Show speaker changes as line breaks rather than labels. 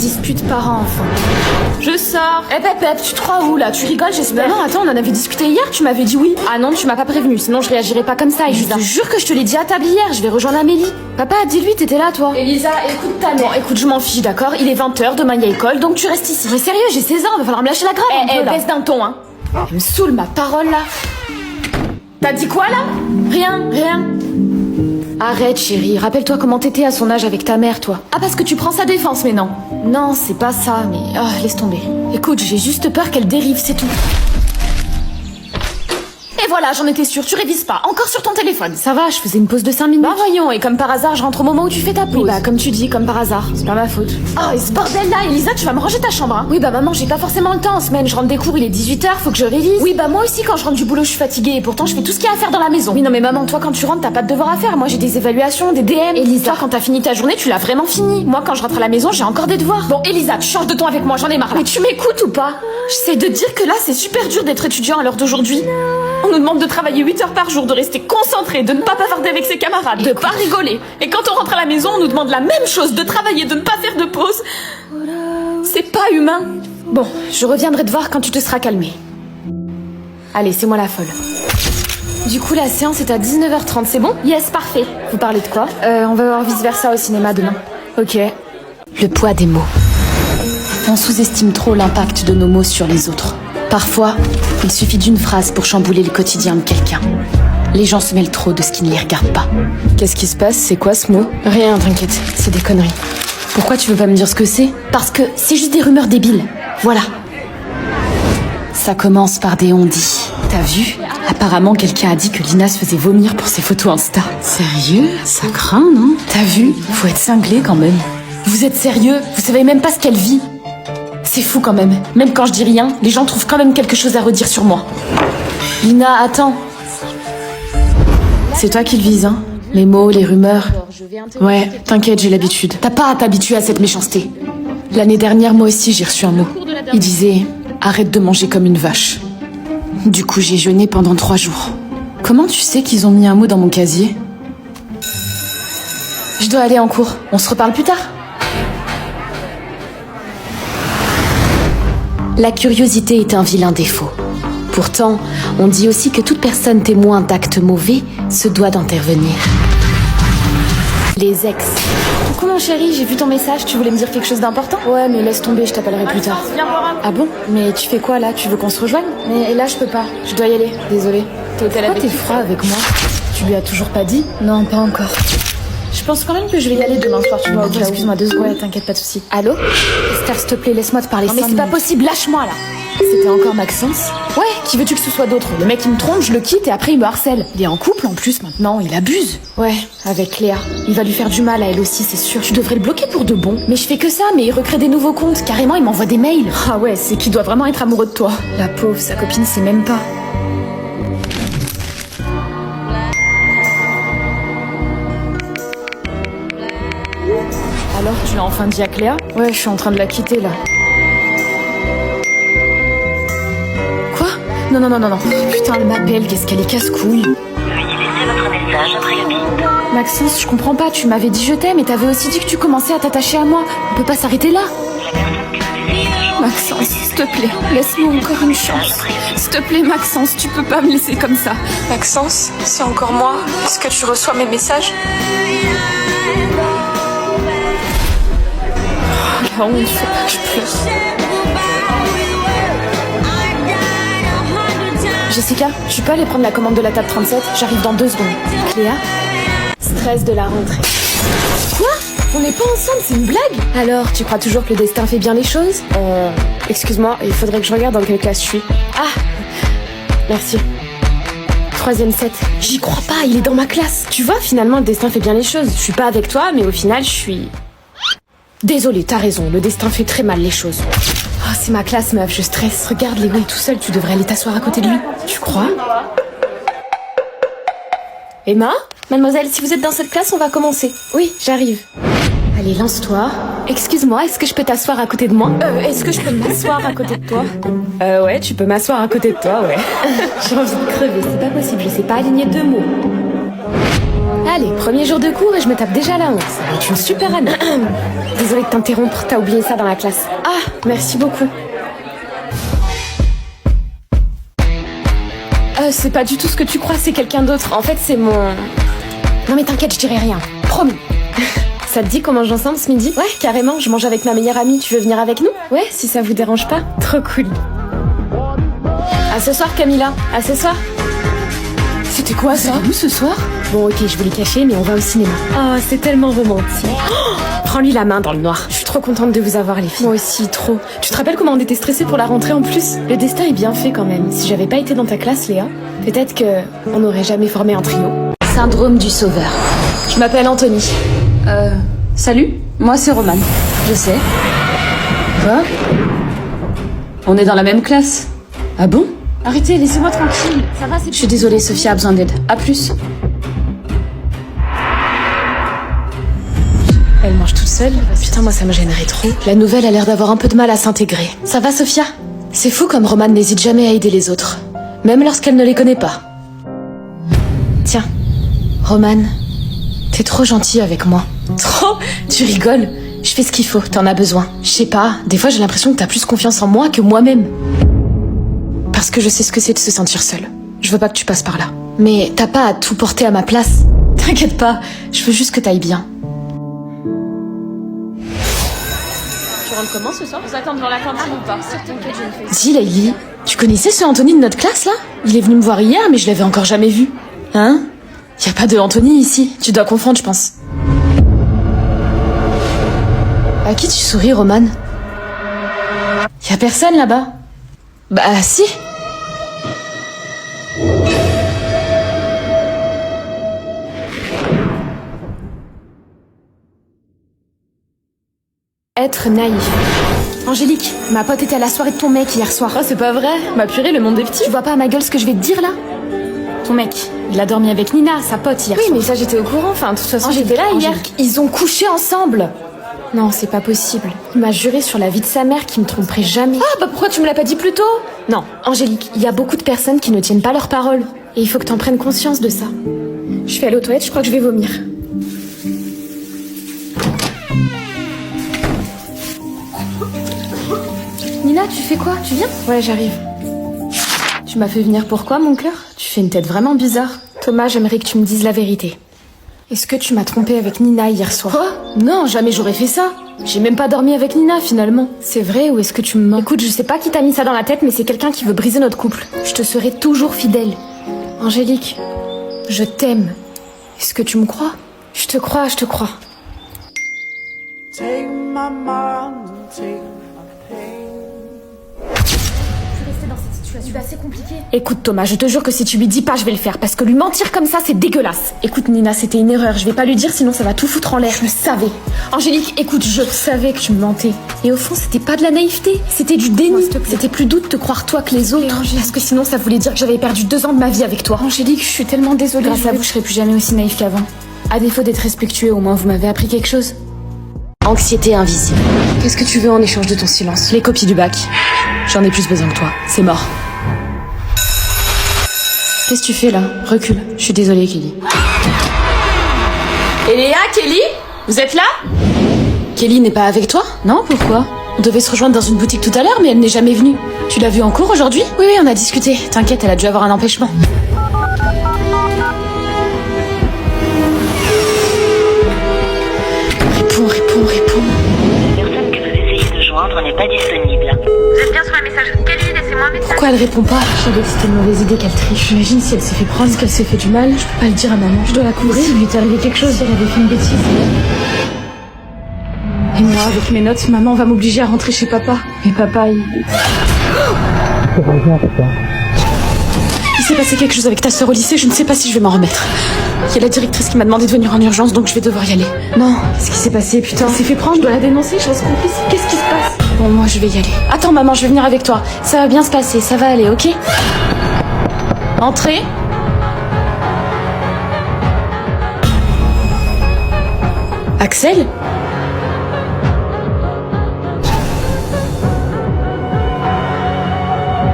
Dispute parents-enfants.
Je sors.
Eh Pep, tu te crois où là? Tu rigoles, j'espère.
Non, attends, on en avait discuté hier, tu m'avais dit oui.
Ah non, tu m'as pas prévenu, sinon je réagirais pas comme ça,
Je
Elisa.
te jure que je te l'ai dit à table hier, je vais rejoindre Amélie.
Papa, dis-lui, t'étais là toi.
Elisa, écoute ta mère. Bon, écoute, je m'en fiche, d'accord? Il est 20h, demain il y a école, donc tu restes ici.
Mais sérieux, j'ai 16 ans, va falloir me lâcher la grave un peu là.
Baisse d'un ton, hein.
Elle me saoule ma parole là.
T'as dit quoi là? Rien.
Arrête chérie, rappelle-toi comment t'étais à son âge avec ta mère toi.
Ah, parce que tu prends sa défense, mais non.
Non, c'est pas ça, mais... laisse tomber.
Écoute, j'ai juste peur qu'elle dérive, c'est tout. Et voilà, j'en étais sûre, tu révises pas, encore sur ton téléphone.
Ça va, je faisais une pause de 5 minutes.
Bah voyons, et comme par hasard, je rentre au moment où tu fais ta pause.
Oui, bah comme tu dis, comme par hasard, c'est pas ma faute.
Oh, et ce bordel là, Elisa, tu vas me ranger ta chambre, hein.
Oui, bah maman, j'ai pas forcément le temps en semaine, je rentre des cours, il est 18h, faut que je révise.
Oui, bah moi aussi, quand je rentre du boulot, je suis fatiguée, et pourtant je fais tout ce qu'il y a à faire dans la maison.
Oui, non mais maman, toi quand tu rentres, t'as pas de devoir à faire, moi j'ai des évaluations, des DM.
Elisa, toi quand t'as fini ta journée, tu l'as vraiment fini. Moi quand je rentre à la maison, j'ai encore des devoirs. Bon, Elisa, tu changes de ton avec moi, j'en ai marre là. Mais tu m'écoutes ou pas? J'essaie de dire que là, c'est super dur d'être étudiant à l'heure d'aujourd'hui. On nous demande de travailler 8 heures par jour, de rester concentré, de ne pas bavarder avec ses camarades, de pas rigoler. Et quand on rentre à la maison, on nous demande la même chose, de travailler, de ne pas faire de pause. C'est pas humain.
Bon, je reviendrai te voir quand tu te seras calmée. Allez, c'est moi la folle. Du coup, la séance est à 19h30, c'est bon?
Yes, parfait.
Vous parlez de quoi? On va voir vice-versa au cinéma demain.
Ok.
Le poids des mots. On sous-estime trop l'impact de nos mots sur les autres. Parfois, il suffit d'une phrase pour chambouler le quotidien de quelqu'un. Les gens se mêlent trop de ce qui ne les regarde pas.
Qu'est-ce qui se passe? C'est quoi ce mot?
Rien, t'inquiète, c'est des conneries.
Pourquoi tu veux pas me dire ce que c'est?
Parce que c'est juste des rumeurs débiles. Voilà. Ça commence par des on-dit. T'as vu? Apparemment, quelqu'un a dit que Lina se faisait vomir pour ses photos Insta.
Sérieux? Ça craint, non?
T'as vu? Faut être cinglé quand même.
Vous êtes sérieux? Vous savez même pas ce qu'elle vit? C'est fou quand même. Même quand je dis rien, les gens trouvent quand même quelque chose à redire sur moi. Lina, attends. C'est toi qui le vise, hein? Les mots, les rumeurs. Ouais, t'inquiète, j'ai l'habitude. T'as pas à t'habituer à cette méchanceté. L'année dernière, moi aussi, j'ai reçu un mot. Il disait « Arrête de manger comme une vache ». Du coup, j'ai jeûné pendant 3 jours. Comment tu sais qu'ils ont mis un mot dans mon casier? Je dois aller en cours. On se reparle plus tard?
La curiosité est un vilain défaut. Pourtant, on dit aussi que toute personne témoin d'actes mauvais se doit d'intervenir. Les ex.
Coucou mon chéri, j'ai vu ton message, tu voulais me dire quelque chose d'important? Ouais, mais laisse tomber, je t'appellerai plus tard.
Viens boire un coup.
Ah bon? Mais tu fais quoi là? Tu veux qu'on se rejoigne? Mais là, je peux pas, je dois y aller, désolée.
T'es au tel
Pourquoi
avec
t'es
qui?
froid avec moi? Tu lui as toujours pas dit? Non, pas encore. Je pense quand même que je vais y aller demain soir, tu vois.
Ok,
Excuse-moi 2 secondes. Ouais, t'inquiète, pas de soucis. Allô? Esther, s'il te plaît, laisse-moi te parler.
Non mais
5
c'est pas
minutes.
possible, lâche-moi là.
C'était encore Maxence?
Ouais, qui veux-tu que ce soit d'autre? Le mec il me trompe, je le quitte et après il me harcèle. Il est en couple en plus maintenant, il abuse.
Ouais, avec Léa. Il va lui faire du mal à elle aussi, c'est sûr.
Tu devrais le bloquer pour de bon. Mais je fais que ça, mais il recrée des nouveaux comptes. Carrément, il m'envoie des mails.
Ah ouais, c'est qu'il doit vraiment être amoureux de toi. La pauvre, sa copine sait même pas.
Alors, tu l'as enfin dit à Cléa?
Ouais, je suis en train de la quitter là.
Quoi? Non. Putain, elle m'appelle, qu'est-ce qu'elle est casse-couille.
Veuillez laisser votre message après le bip.
Maxence, je comprends pas, tu m'avais dit je t'aime et t'avais aussi dit que tu commençais à t'attacher à moi. On peut pas s'arrêter là. Maxence, s'il te plaît, laisse-moi encore une chance. S'il te plaît, Maxence, tu peux pas me laisser comme ça.
Maxence, c'est encore moi. Est-ce que tu reçois mes messages?
La honte, je pleure. Jessica, tu peux aller prendre la commande de la table 37? J'arrive dans 2 secondes. Cléa? Stress de la rentrée. Quoi? On n'est pas ensemble, c'est une blague? Alors, tu crois toujours que le destin fait bien les choses?
Excuse-moi, il faudrait que je regarde dans quelle classe je suis.
Ah,
Merci. 3e 7.
j'y crois pas, il est dans ma classe.
Tu vois, finalement, le destin fait bien les choses. Je suis pas avec toi, mais au final, je suis...
Désolée, t'as raison, le destin fait très mal les choses.
Oh, c'est ma classe, meuf, je stresse.
Regarde, Léo est tout seul, tu devrais aller t'asseoir à côté de lui.
Tu crois?
Emma? Mademoiselle, si vous êtes dans cette classe, on va commencer.
Oui, j'arrive.
Allez, lance-toi. Excuse-moi, est-ce que je peux t'asseoir à côté de moi? Est-ce que je peux m'asseoir à côté de toi?
Ouais, tu peux m'asseoir à côté de toi, ouais.
J'ai envie de crever, c'est pas possible, je sais pas aligner 2 mots. Allez, premier jour de cours et je me tape déjà la honte. Ça va être une super année. Désolée de t'interrompre, t'as oublié ça dans la classe. Ah, merci beaucoup. C'est pas du tout ce que tu crois, c'est quelqu'un d'autre. En fait, c'est mon... Non mais t'inquiète, je dirai rien. Promis. Ça te dit qu'on mange ensemble ce midi? Ouais, carrément, je mange avec ma meilleure amie. Tu veux venir avec nous? Ouais, si ça vous dérange pas. Trop cool. À ce soir, Camilla. À ce soir. C'était quoi ça?
Où ce soir?
Bon, ok, je voulais cacher, mais on va au cinéma. Oh, c'est tellement romantique. Oh, prends-lui la main dans le noir. Je suis trop contente de vous avoir, les filles. Moi aussi, trop. Tu te rappelles comment on était stressés pour la rentrée en plus? Le destin est bien fait quand même. Si j'avais pas été dans ta classe, Léa, peut-être que on n'aurait jamais formé un trio.
Syndrome du sauveur.
Je m'appelle Anthony.
Salut, moi c'est Roman.
Je sais.
Quoi? On est dans la même classe. Ah bon?
Arrêtez, laissez-moi tranquille.
Ça va, c'est...
Je suis désolée, Sophia a besoin d'aide. À plus.
Elle mange toute seule? Putain, moi ça me gênerait trop. La nouvelle a l'air d'avoir un peu de mal à s'intégrer. Ça va, Sophia? C'est fou comme Roman n'hésite jamais à aider les autres. Même lorsqu'elle ne les connaît pas. Tiens, Roman, t'es trop gentil avec moi. Trop? Tu rigoles? Je fais ce qu'il faut, t'en as besoin. Je sais pas, des fois j'ai l'impression que t'as plus confiance en moi que moi-même. Parce que je sais ce que c'est de se sentir seule. Je veux pas que tu passes par là. Mais t'as pas à tout porter à ma place. T'inquiète pas, je veux juste que t'ailles bien.
Tu rentres comment ce soir? Vous attendez devant la cantine ou pas?
Dis, Layli, tu connaissais ce Anthony de notre classe, là? Il est venu me voir hier, mais je l'avais encore jamais vu. Hein? Y a pas de Anthony ici. Tu dois confondre, je pense. À qui tu souris, Roman? Y a personne là-bas? Bah, si.
Être naïf. Angélique, ma pote était à la soirée de ton mec hier soir.
Oh, c'est pas vrai. Ma purée, le monde est petit.
Tu vois pas à ma gueule ce que je vais te dire là? Ton mec, il a dormi avec Nina, sa pote hier
Oui,
soir.
mais ça, j'étais au courant. Enfin, de toute façon,
Angélique,
j'étais là hier.
Angélique, ils ont couché ensemble. Non, c'est pas possible. Il m'a juré sur la vie de sa mère qu'il me tromperait jamais.
Ah, bah pourquoi tu me l'as pas dit plus tôt?
Non, Angélique, il y a beaucoup de personnes qui ne tiennent pas leurs paroles. Et il faut que t'en prennes conscience de ça. Je vais aller aux toilettes, je crois que je vais vomir. Nina, tu fais quoi? Tu viens? Ouais, j'arrive. Tu m'as fait venir pourquoi, mon cœur? Tu fais une tête vraiment bizarre. Thomas, j'aimerais que tu me dises la vérité. Est-ce que tu m'as trompé avec Nina hier soir?
Quoi? Non, jamais j'aurais fait ça. J'ai même pas dormi avec Nina, finalement.
C'est vrai ou est-ce que tu me mens? Écoute, je sais pas qui t'a mis ça dans la tête, mais c'est quelqu'un qui veut briser notre couple. Je te serai toujours fidèle. Angélique, je t'aime. Est-ce que tu me crois? Je te crois, je te crois.
Take my mind and take my pain.
C'est assez compliqué. Écoute Thomas, je te jure que si tu lui dis pas, je vais le faire. Parce que lui mentir comme ça, c'est dégueulasse. Écoute Nina, c'était une erreur. Je vais pas lui dire, sinon ça va tout foutre en l'air. Je le savais. Angélique, écoute, je savais que tu me mentais. Et au fond, c'était pas de la naïveté. C'était du déni. C'était plus doux de te croire toi que les autres. Parce que sinon, ça voulait dire que j'avais perdu 2 ans de ma vie avec toi. Angélique, je suis tellement désolée. Grâce à vous, je serai plus jamais aussi naïve qu'avant. À défaut d'être respectueux, au moins vous m'avez appris quelque chose.
Anxiété invisible. Qu'est-ce que tu veux en échange de ton silence? Les copies du bac. J'en ai plus besoin que toi. C'est mort. Qu'est-ce que tu fais là? Recule. Je suis désolée, Kelly.
Et Léa, Kelly, vous êtes là?
Kelly n'est pas avec toi? Non, pourquoi? On devait se rejoindre dans une boutique tout à l'heure, mais elle n'est jamais venue. Tu l'as vue en cours aujourd'hui? Oui, on a discuté. T'inquiète, elle a dû avoir un empêchement. Réponds.
La personne que vous essayez de joindre n'est pas disponible.
Vous êtes bien sur la messagerie Kelly, laissez-moi un message.
Pourquoi elle répond pas? J'avais que c'était une mauvaise idée qu'elle triche. J'imagine si elle s'est fait prendre, qu'elle s'est fait du mal. Je peux pas le dire à maman. Je dois la couvrir. S'il lui est arrivé quelque chose, elle avait fait une bêtise. Et moi, avec mes notes, maman va m'obliger à rentrer chez papa. Et papa, il s'est passé quelque chose avec ta sœur au lycée, je ne sais pas si je vais m'en remettre. Il y a la directrice qui m'a demandé de venir en urgence, donc je vais devoir y aller. Non, qu'est-ce qui s'est passé, putain? Elle s'est fait prendre, je dois la dénoncer, je reste complice. Qu'est-ce qui se passe? Bon, moi, je vais y aller. Attends, maman, je vais venir avec toi. Ça va bien se passer, ça va aller, ok? Entrez. Axel?